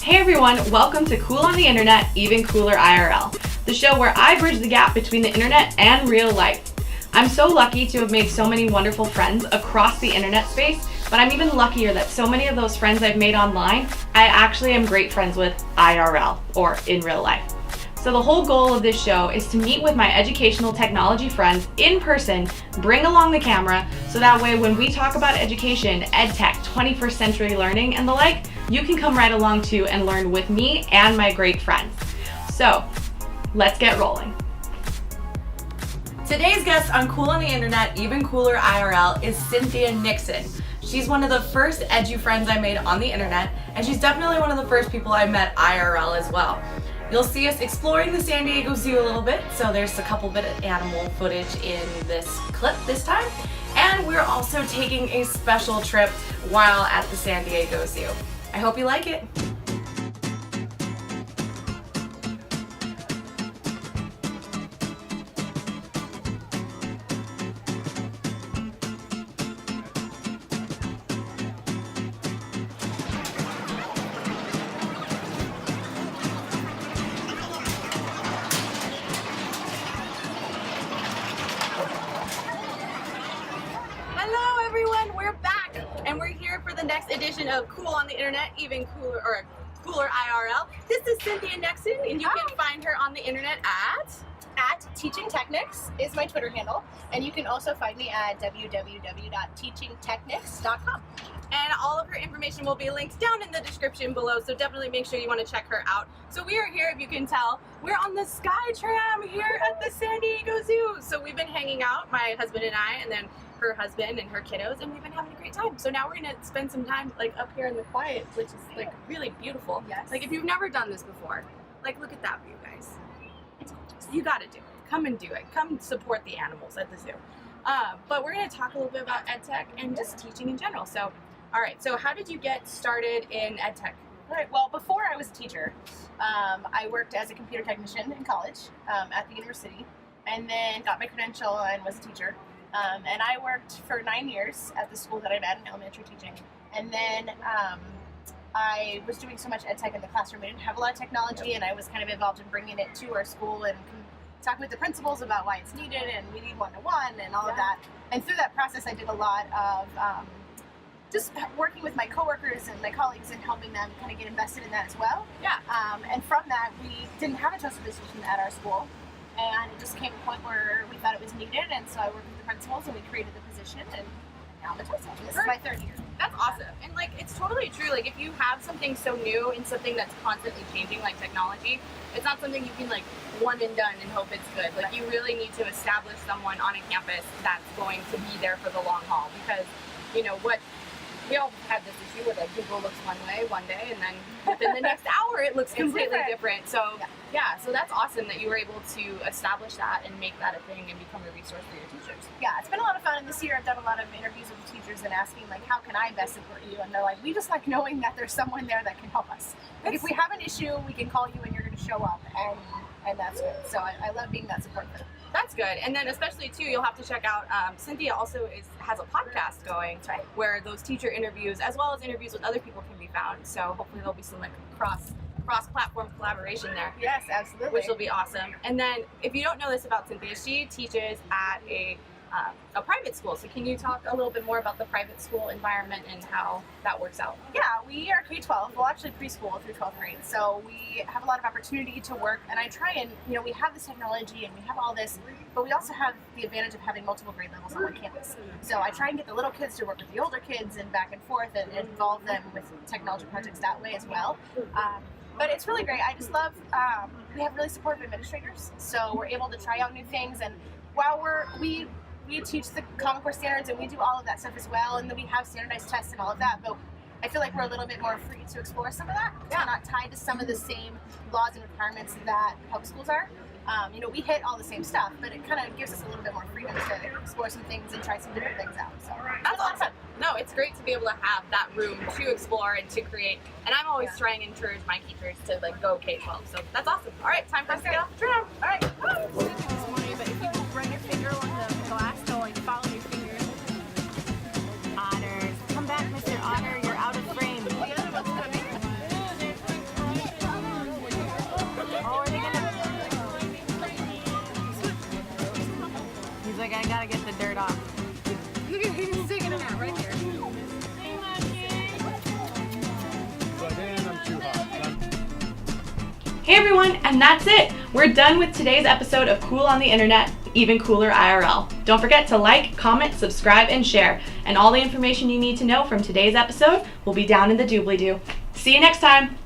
Hey everyone, welcome to Cool on the Internet, Even Cooler IRL, the show where I bridge the gap between the internet and real life. I'm so lucky to have made so many wonderful friends across the internet space, but I'm even luckier that so many of those friends I've made online, I actually am great friends with IRL, or in real life. So the whole goal of this show is to meet with my educational technology friends in person, bring along the camera, so that way when we talk about education, EdTech, 21st century learning, and the like, you can come right along too and learn with me and my great friends. So, let's get rolling. Today's guest on Cool on the Internet, Even Cooler IRL is Cynthia Nixon. She's one of the first edu friends I made on the internet, and she's definitely one of the first people I met IRL as well. You'll see us exploring the San Diego Zoo a little bit, so there's a couple bit of animal footage in this clip this time. And we're also taking a special trip while at the San Diego Zoo. I hope you like it. Hello everyone, we're back and we're here for the next edition of Cool on the Internet, Even Cooler, or Cooler IRL. This is Cynthia Nixon and you can find her on the internet at Teaching Technics is my Twitter handle, and you can also find me at www.teachingtechnics.com. And all of her information will be linked down in the description below, so definitely make sure you want to check her out. So we are here, if you can tell, we're on the Sky Tram here at the San Diego Zoo. So we've been hanging out, my husband and I, and then her husband and her kiddos, and we've been having a great time. So now we're gonna spend some time like up here in the quiet, which is like really beautiful. Yes. Like if you've never done this before, like look at that view, guys. You gotta do it. Come and do it. Come support the animals at the zoo. But we're gonna talk a little bit about EdTech and just teaching in general. So, all right, so how did you get started in EdTech? All right, well, before I was a teacher, I worked as a computer technician in college at the university, and then got my credential and was a teacher. And I worked for 9 years at the school that I'm at in elementary teaching. And then I was doing so much EdTech in the classroom, we didn't have a lot of technology, and I was kind of involved in bringing it to our school and talking with the principals about why it's needed, and we need one-to-one and all of that. And through that process, I did a lot of just working with my coworkers and my colleagues and helping them kind of get invested in that as well. Yeah. And from that, we didn't have a TOSA position at our school, and it just came to a point where we thought it was needed, and so I worked with the principals and we created the position, and now I'm a TOSA. This is my third year. That's awesome. And like, it's totally true. Like if you have something so new and something that's constantly changing, like technology, it's not something you can like one and done and hope it's good. Like you really need to establish someone on a campus that's going to be there for the long haul, because you know what, we all had this issue where like Google looks one way one day and then within the next hour it looks completely different. So yeah, so that's awesome that you were able to establish that and make that a thing and become a resource for your teachers. Yeah, it's been a lot of fun, and this year I've done a lot of interviews with the teachers and asking like, how can I best support you? And they're like, we just like knowing that there's someone there that can help us. Like if we have an issue, we can call you and you're going to show up, and that's good. So I love being that support for them. That's good. And then especially too, you'll have to check out, Cynthia also has a podcast going where those teacher interviews as well as interviews with other people can be found. So hopefully there'll be some like cross-platform collaboration there. Yes, absolutely. Which will be awesome. And then if you don't know this about Cynthia, she teaches at a private school. So can you talk a little bit more about the private school environment and how that works out? Yeah, we are K-12, well actually preschool through 12th grade. So we have a lot of opportunity to work, and I try and, you know, we have this technology and we have all this, but we also have the advantage of having multiple grade levels on one campus. So I try and get the little kids to work with the older kids and back and forth and involve them with technology projects that way as well. But it's really great. I just love, we have really supportive administrators, so we're able to try out new things, and while we teach the Common Core standards and we do all of that stuff as well, and then we have standardized tests and all of that, but I feel like we're a little bit more free to explore some of that. Yeah. We're not tied to some of the same laws and requirements that public schools are. You know, we hit all the same stuff, but it kind of gives us a little bit more freedom to explore some things and try some different things out. So that's awesome. No, it's great to be able to have that room to explore and to create. And I'm always trying to encourage my teachers to like go K-12. So that's awesome. All right, time for us to get off the tram. All right. This morning, but if you run your finger along the glass, going follow your finger. Otters, come back, Mr. Otter. You're out of frame. Hey everyone, and that's it! We're done with today's episode of Cool on the Internet, Even Cooler IRL. Don't forget to like, comment, subscribe, and share. And all the information you need to know from today's episode will be down in the doobly-doo. See you next time!